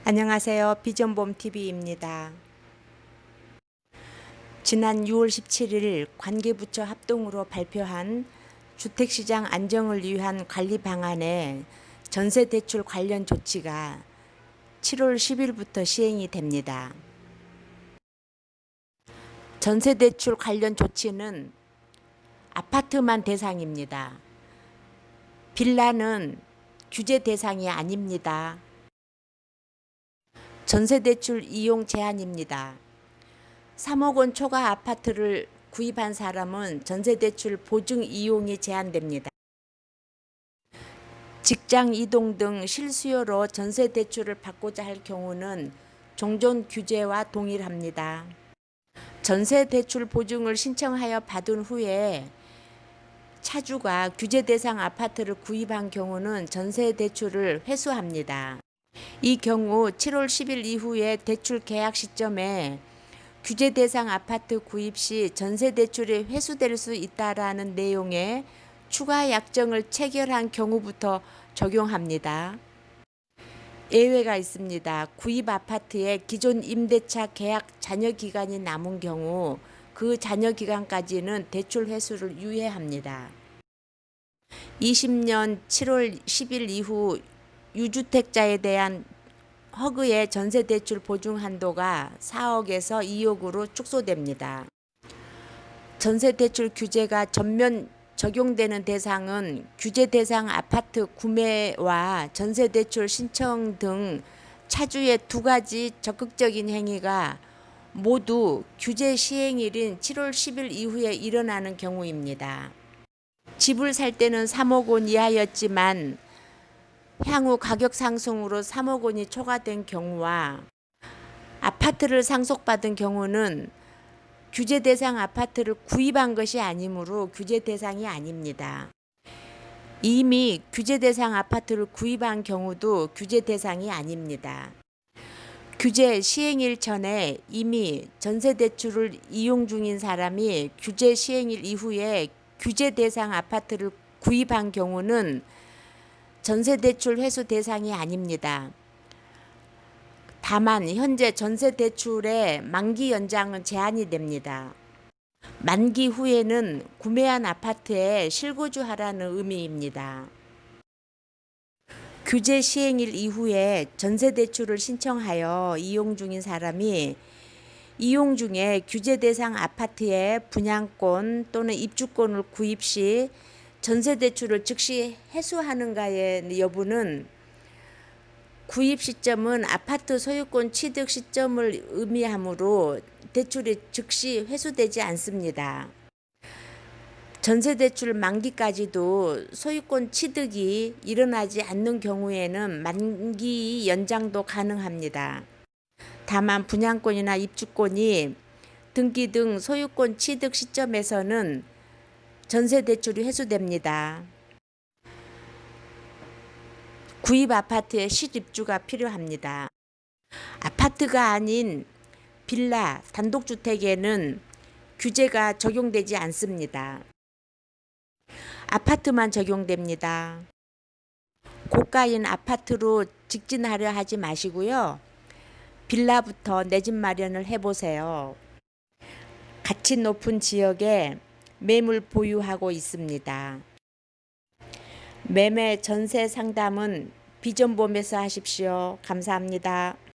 안녕하세요. 비전봄TV입니다. 지난 6월 17일 관계부처 합동으로 발표한 주택시장 안정을 위한 관리 방안에 전세대출 관련 조치가 7월 10일부터 시행이 됩니다. 전세대출 관련 조치는 아파트만 대상입니다. 빌라는 규제 대상이 아닙니다. 전세대출 이용 제한입니다. 3억 원 초과 아파트를 구입한 사람은 전세대출 보증 이용이 제한됩니다. 직장 이동 등 실수요로 전세대출을 받고자 할 경우는 종전 규제와 동일합니다. 전세대출 보증을 신청하여 받은 후에 차주가 규제 대상 아파트를 구입한 경우는 전세대출을 회수합니다. 이 경우 7월 10일 이후에 대출 계약 시점에 규제 대상 아파트 구입 시 전세대출이 회수될 수 있다라는 내용의 추가 약정을 체결한 경우부터 적용합니다. 예외가 있습니다. 구입 아파트의 기존 임대차 계약 잔여 기간이 남은 경우 그 잔여 기간까지는 대출 회수를 유예합니다. 20년 7월 10일 이후 유주택자에 대한 허그의 전세대출 보증 한도가 4억에서 2억으로 축소됩니다. 전세대출 규제가 전면 적용되는 대상은 규제 대상 아파트 구매와 전세대출 신청 등 차주의 두 가지 적극적인 행위가 모두 규제 시행일인 7월 10일 이후에 일어나는 경우입니다. 집을 살 때는 3억 원 이하였지만 향후 가격 상승으로 3억 원이 초과된 경우와 아파트를 상속받은 경우는 규제 대상 아파트를 구입한 것이 아니므로 규제 대상이 아닙니다. 이미 규제 대상 아파트를 구입한 경우도 규제 대상이 아닙니다. 규제 시행일 전에 이미 전세대출을 이용 중인 사람이 규제 시행일 이후에 규제 대상 아파트를 구입한 경우는 전세대출 회수 대상이 아닙니다. 다만 현재 전세대출의 만기 연장은 제한이 됩니다. 만기 후에는 구매한 아파트에 실거주하라는 의미입니다. 규제 시행일 이후에 전세대출을 신청하여 이용 중인 사람이 이용 중에 규제 대상 아파트의 분양권 또는 입주권을 구입 시 전세대출을 즉시 해소하는가의 여부는 구입 시점은 아파트 소유권 취득 시점을 의미하므로 대출이 즉시 회수되지 않습니다. 전세대출 만기까지도 소유권 취득이 일어나지 않는 경우에는 만기 연장도 가능합니다. 다만 분양권이나 입주권이 등기 등 소유권 취득 시점에서는 전세대출이 회수됩니다. 구입 아파트에 실입주가 필요합니다. 아파트가 아닌 빌라, 단독주택에는 규제가 적용되지 않습니다. 아파트만 적용됩니다. 고가인 아파트로 직진하려 하지 마시고요. 빌라부터 내 집 마련을 해보세요. 가치 높은 지역에 매물 보유하고 있습니다. 매매 전세 상담은 비전봄에서 하십시오. 감사합니다.